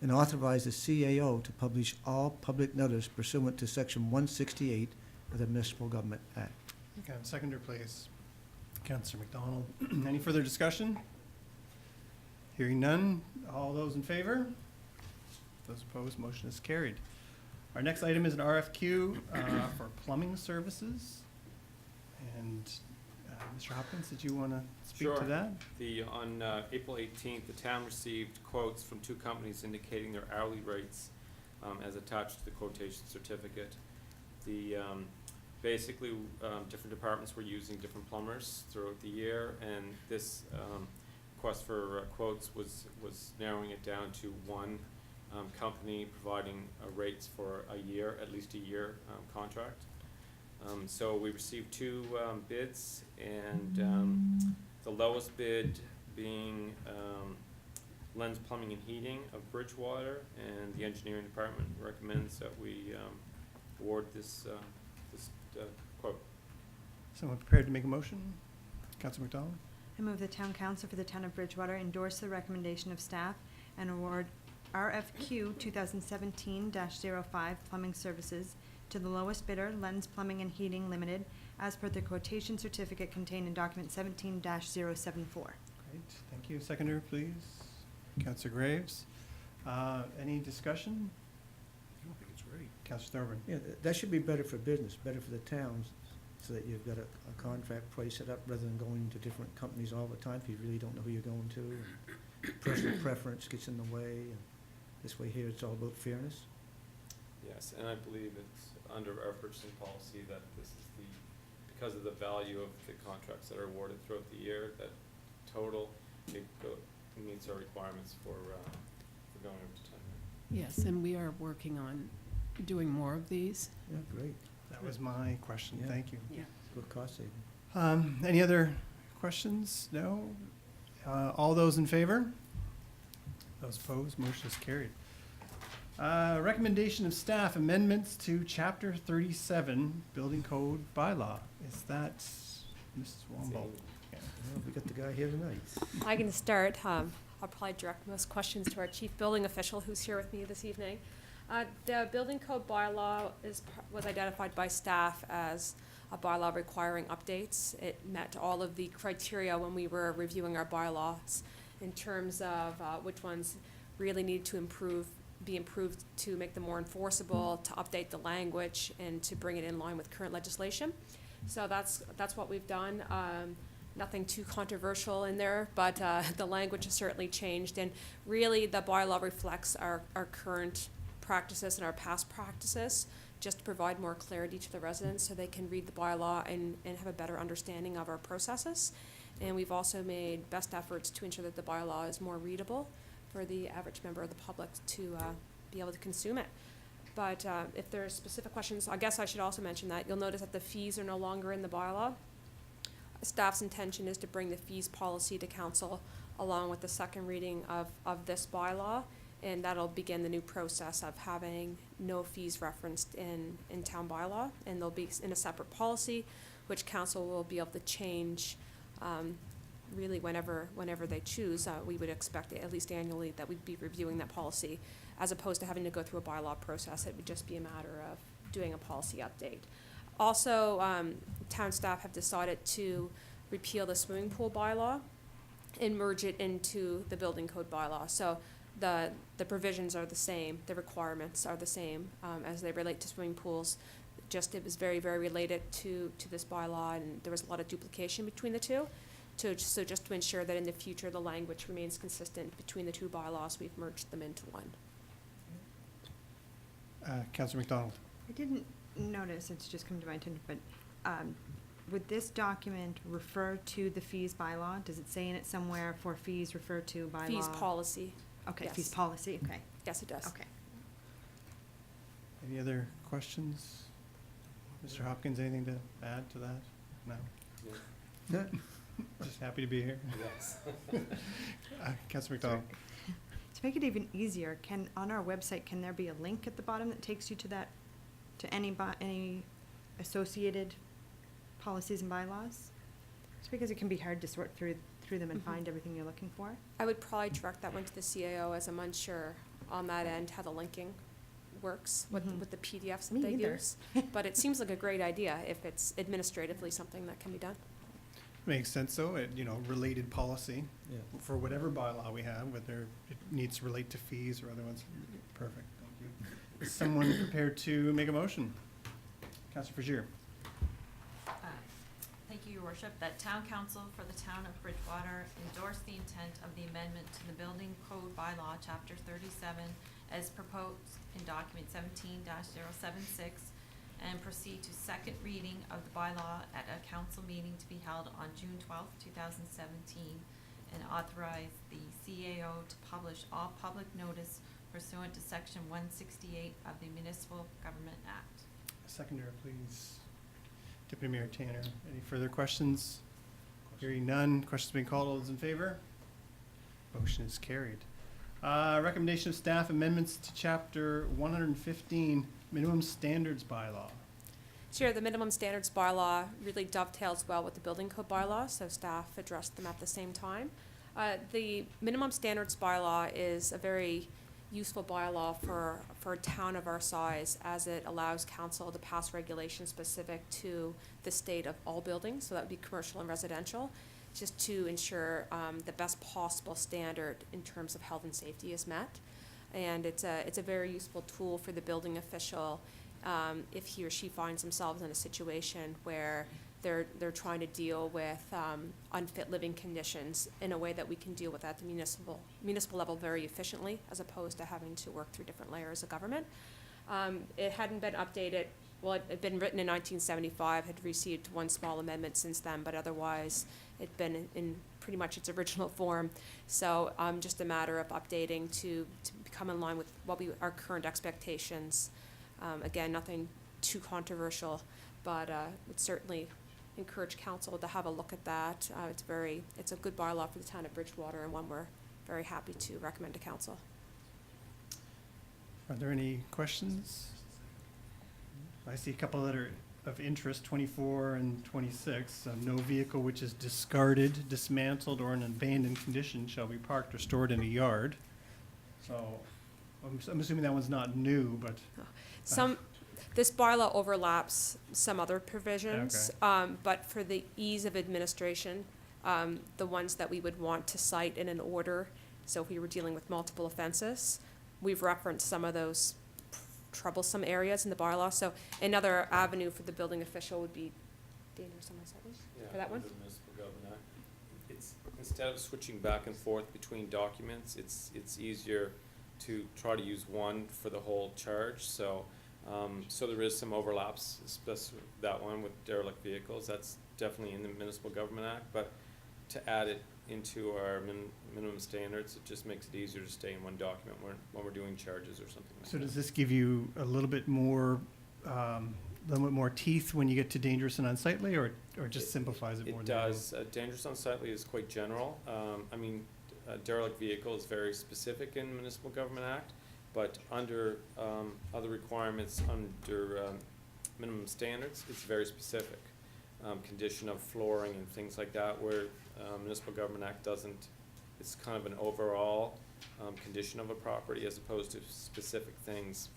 and authorize the CAO to publish all public notice pursuant to Section 168 of the Municipal Government Act. Okay, seconder, please. Councillor McDonald. Any further discussion? Hearing none. All those in favor? Those opposed, motion is carried. Our next item is an RFQ for plumbing services. And Mr. Hopkins, did you want to speak to Sure. that? On April 18th, the town received quotes from two companies indicating their hourly rates as attached to the quotation certificate. Basically, different departments were using different plumbers throughout the year, and this request for quotes was narrowing it down to one company providing rates for a year, at least a year contract. So we received two bids, and the lowest bid being Lens Plumbing and Heating of Bridgewater, and the engineering department recommends that we award this quote. Someone prepared to make a motion? Councillor McDonald? I move the Town Council for the Town of Bridgewater endorse the recommendation of staff and award RFQ 2017-05 plumbing services to the lowest bidder, Lens Plumbing and Heating Limited, as per the quotation certificate contained in document 17-074. Great, thank you. Seconder, please. Councillor Graves. Any discussion? I don't think it's great. Councillor Thorburn. Yeah, that should be better for business, better for the towns, so that you've got a contract price set up rather than going to different companies all the time, if you really don't know who you're going to. And personal preference gets in the way, and this way here, it's all about fairness. Yes, and I believe it's under our purchasing policy that this is because of the value of the contracts that are awarded throughout the year, that total, it meets our requirements for going over to 10 years. Yes, and we are working on doing more of these. Yeah, great, That was my question. Yeah. Thank you. Yeah. good cost saving. Any other questions? No? All those in favor? Those opposed, motion is carried. Recommendation of staff amendments to Chapter 37 Building Code Bylaw. Is that Mrs. Wamble? Yeah. Well, we got the guy here tonight. I can start. I'll probably direct most questions to our chief building official, who's here with me this evening. The building code bylaw was identified by staff as a bylaw requiring updates. It met all of the criteria when we were reviewing our bylaws in terms of which ones really need to be improved to make them more enforceable, to update the language, and to bring it in line with current legislation. So that's what we've done. Nothing too controversial in there, but the language has certainly changed, and really the bylaw reflects our current practices and our past practices, just to provide more clarity to the residents so they can read the bylaw and have a better understanding of our processes. And we've also made best efforts to ensure that the bylaw is more readable for the average member of the public to be able to consume it. But if there are specific questions, I guess I should also mention that you'll notice that the fees are no longer in the bylaw. Staff's intention is to bring the fees policy to council along with the second reading of this bylaw, and that'll begin the new process of having no fees referenced in town bylaw, and they'll be in a separate policy, which council will be able to change really whenever they choose. We would expect at least annually that we'd be reviewing that policy, as opposed to having to go through a bylaw process. It would just be a matter of doing a policy update. Also, town staff have decided to repeal the swimming pool bylaw and merge it into the building code bylaw. So the provisions are the same, the requirements are the same as they relate to swimming pools. Just it was very, very related to this bylaw, and there was a lot of duplication between the two. So just to ensure that in the future the language remains consistent between the two bylaws, we've merged them into one. Councillor McDonald. I didn't notice, it's just come to my attention, but would this document refer to the fees bylaw? Does it say in it somewhere for fees refer to bylaw? Fees policy. Okay, yes. fees policy, okay, Yes, it does. okay. Any other questions? Mr. Hopkins, anything to add to that? No? Yeah. Just happy to be here. Yes. Councillor McDonald. To make it even easier, on our website, can there be a link at the bottom that takes you to that, to any associated policies and bylaws? Just because it can be hard to sort through them and find everything you're looking for. I would probably direct that one to the CAO, as I'm unsure on that end how the linking works with the PDFs that Me they either. use. But it seems like a great idea if it's administratively something that can be done. Makes sense, though, related policy Yeah. for whatever bylaw we have, whether it needs to relate to fees or other ones. Perfect, thank you. Is someone prepared to make a motion? Councillor Frazier. Thank you, Your Worship, that Town Council for the Town of Bridgewater endorse the intent of the amendment to the Building Code Bylaw, Chapter 37, as proposed in document 17-076, and proceed to second reading of the bylaw at a council meeting to be held on June 12th, 2017, and authorize the CAO to publish all public notice pursuant to Section 168 of the Municipal Government Act. Seconder, please. Deputy Mayor Tanner, any further questions? Hearing none, questions being called, all those in favor? Motion is carried. Recommendation of staff amendments to Chapter 115, Minimum Standards Bylaw. Sure, the minimum standards bylaw really dovetails well with the building code bylaw, so staff addressed them at the same time. The minimum standards bylaw is a very useful bylaw for a town of our size, as it allows council to pass regulations specific to the state of all buildings, so that would be commercial and residential, just to ensure the best possible standard in terms of health and safety is met. And it's a very useful tool for the building official if he or she finds themselves in a situation where they're trying to deal with unfit living conditions in a way that we can deal with at the municipal level very efficiently, as opposed to having to work through different layers of government. It hadn't been updated. Well, it had been written in 1975, had received one small amendment since then, but otherwise it'd been in pretty much its original form. So just a matter of updating to become in line with our current expectations. Again, nothing too controversial, but would certainly encourage council to have a look at that. It's a good bylaw for the town of Bridgewater, and one we're very happy to recommend to council. Are there any questions? I see a couple that are of interest, 24 and 26. No vehicle which is discarded, dismantled, or in an abandoned condition shall be parked or stored in a yard. So I'm assuming that one's not new, but. This bylaw overlaps some other provisions, but for the ease of administration, the ones that we would want to cite in an order, so if we were dealing with multiple offenses, we've referenced some of those troublesome areas in the bylaw. So another avenue for the building official would be dangerous on my side for that one. The Municipal Government Act. It's, instead of switching back and forth between documents, it's easier to try to use one for the whole charge. So there is some overlaps, especially that one with derelict vehicles. That's definitely in the Municipal Government Act. But to add it into our minimum standards. It just makes it easier to stay in one document when we're doing charges or something like that. So does this give you a little bit more teeth when you get to dangerous and unsightly, or just simplifies it more? It does. Dangerous unsightly is quite general. I mean, a derelict vehicle is very specific in Municipal Government Act, but under other requirements under minimum standards, it's very specific. Condition of flooring and things like that, where Municipal Government Act doesn't. It's kind of an overall condition of a property as opposed to specific things.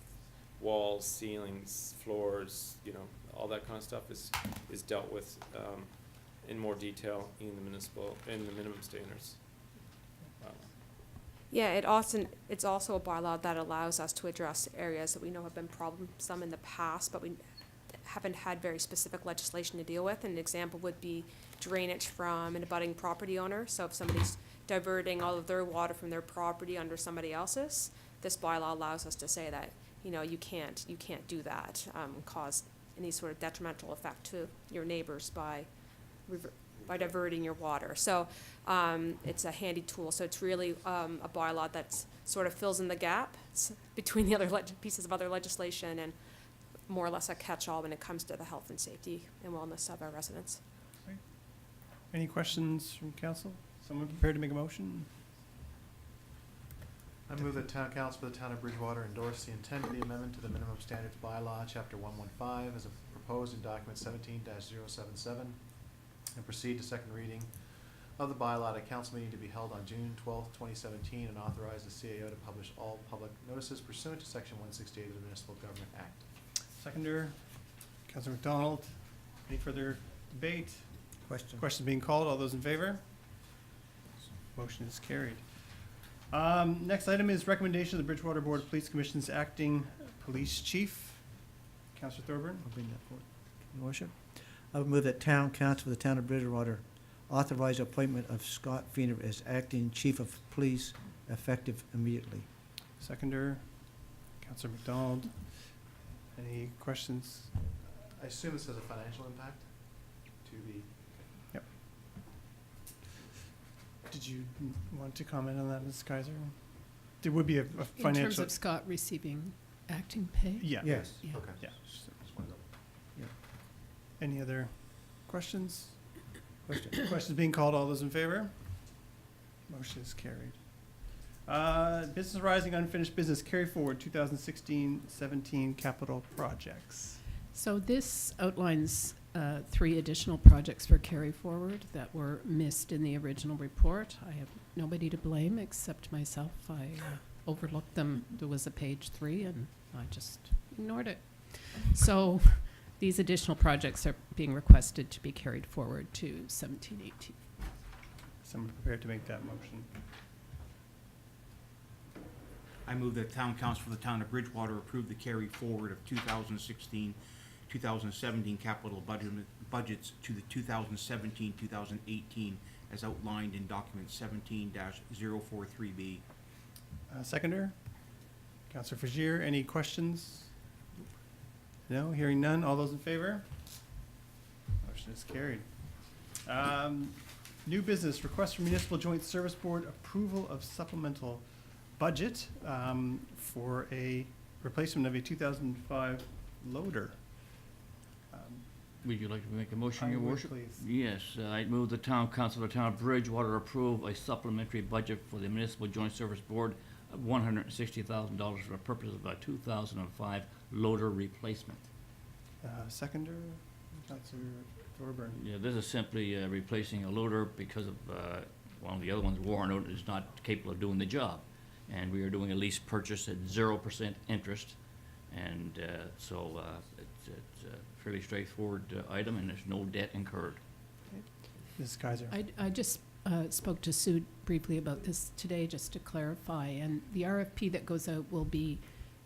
Walls, ceilings, floors, you know, all that kind of stuff is dealt with in more detail in the minimum standards. Yeah, it's also a bylaw that allows us to address areas that we know have been problemsome in the past, but we haven't had very specific legislation to deal with. An example would be drainage from an abutting property owner. So if somebody's diverting all of their water from their property under somebody else's, this bylaw allows us to say that, you know, you can't do that, cause any sort of detrimental effect to your neighbors by diverting your water. So it's a handy tool. So it's really a bylaw that sort of fills in the gap between the other pieces of other legislation, and more or less a catch-all when it comes to the health and safety and wellness of our residents. Right. Any questions from council? Someone prepared to make a motion? I move that Town Council for the Town of Bridgewater endorse the intent of the amendment to the minimum standards bylaw, Chapter 115, as proposed in document 17-077, and proceed to second reading of the bylaw at a council meeting to be held on June 12th, 2017, and authorize the CAO to publish all public notices pursuant to Section 168 of the Municipal Government Act. Seconder, Councilor McDonald. Any further debate? Question. Question being called. All those in favor? Motion is carried. Next item is recommendation of the Bridgewater Board of Police Commission's acting police chief. Councilor Thorburn. I'll bring that forward, Your Worship. I would move that Town Council for the Town of Bridgewater authorize appointment of Scott Feener as acting chief of police effective immediately. Seconder, Councilor McDonald. Any questions? I assume this has a financial impact to the. Yep. Did you want to comment on that, Ms. Kaiser? There would be a financial. In terms of Scott receiving acting pay? Yeah. Yes. Yeah. Okay. Yeah. Just wanted to- Any other questions? Question. Questions being called. All those in favor? Motion is carried. Business arising, unfinished business, carry forward 2016-17 capital projects. So this outlines 3 additional projects for carry forward that were missed in the original report. I have nobody to blame except myself. I overlooked them. There was a page 3 and I just ignored it. So these additional projects are being requested to be carried forward to 17-18. Someone prepared to make that motion? I move that Town Council for the Town of Bridgewater approve the carry forward of 2016-2017 capital budgets to the 2017-2018 as outlined in document 17-043B. Seconder? Councilor Fagier, any questions? No, hearing none. All those in favor? Motion is carried. New business, request from Municipal Joint Service Board approval of supplemental budget for a replacement of a 2005 loader. Would you like to make a motion, I Your would, Worship? please. Yes, I move the Town Council of the Town of Bridgewater approve a supplementary budget for the Municipal Joint Service Board of $160,000 for the purpose of a 2005 loader replacement. Seconder, Councilor Thorburn. Yeah, this is simply replacing a loader because of one of the other ones, worn out, is not capable of doing the job. And we are doing a lease purchase at 0% interest. And so it's a fairly straightforward item, and there's no debt incurred. Ms. Kaiser. I just spoke to Sue briefly about this today, just to clarify, and the RFP that goes out will be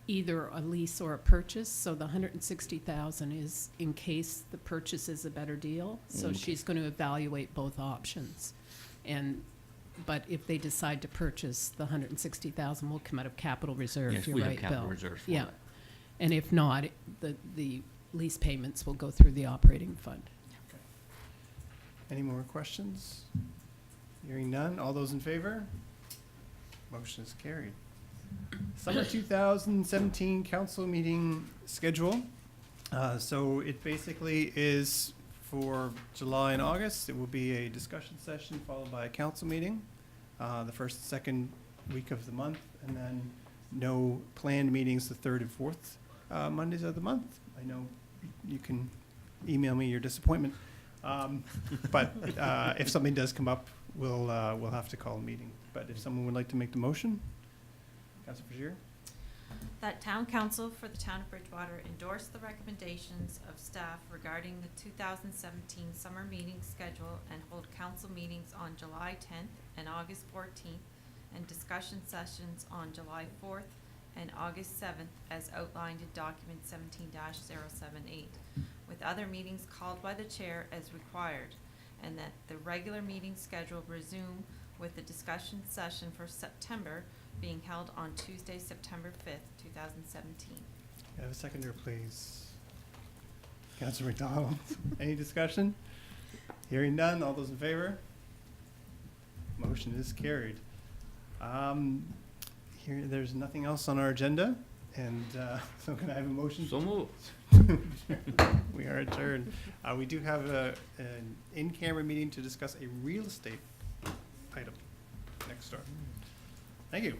either a lease or a purchase, so the $160,000 is in case the purchase is a better deal, so Okay. she's going to evaluate both options. But if they decide to purchase, the $160,000 will come out of capital reserve, Yes, you're we right, have capital Bill. reserves for Yeah, that. and if not, the lease payments will go through the operating fund. Any more questions? Hearing none, all those in favor? Motion is carried. Summer 2017 council meeting schedule. So it basically is for July and August. It will be a discussion session followed by a council meeting, the first and second week of the month, and then no planned meetings the third and fourth Mondays of the month. I know you can email me your disappointment, but if something does come up, we'll have to call a meeting. But if someone would like to make the motion, Councilor Frazier? That town council for the town of Bridgewater endorse the recommendations of staff regarding the 2017 summer meeting schedule and hold council meetings on July 10th and August 14th and discussion sessions on July 4th and August 7th as outlined in document 17-078, with other meetings called by the chair as required, and that the regular meeting schedule resume with the discussion session for September being held on Tuesday, September 5th, 2017. Can I have a seconder, please? Councilor McDonald, any discussion? Hearing none, all those in favor? Motion is carried. Here, there's nothing else on our agenda, and so can I have a motion? So moved. We are adjourned. We do have an in-camera meeting to discuss a real estate item next door. Thank you.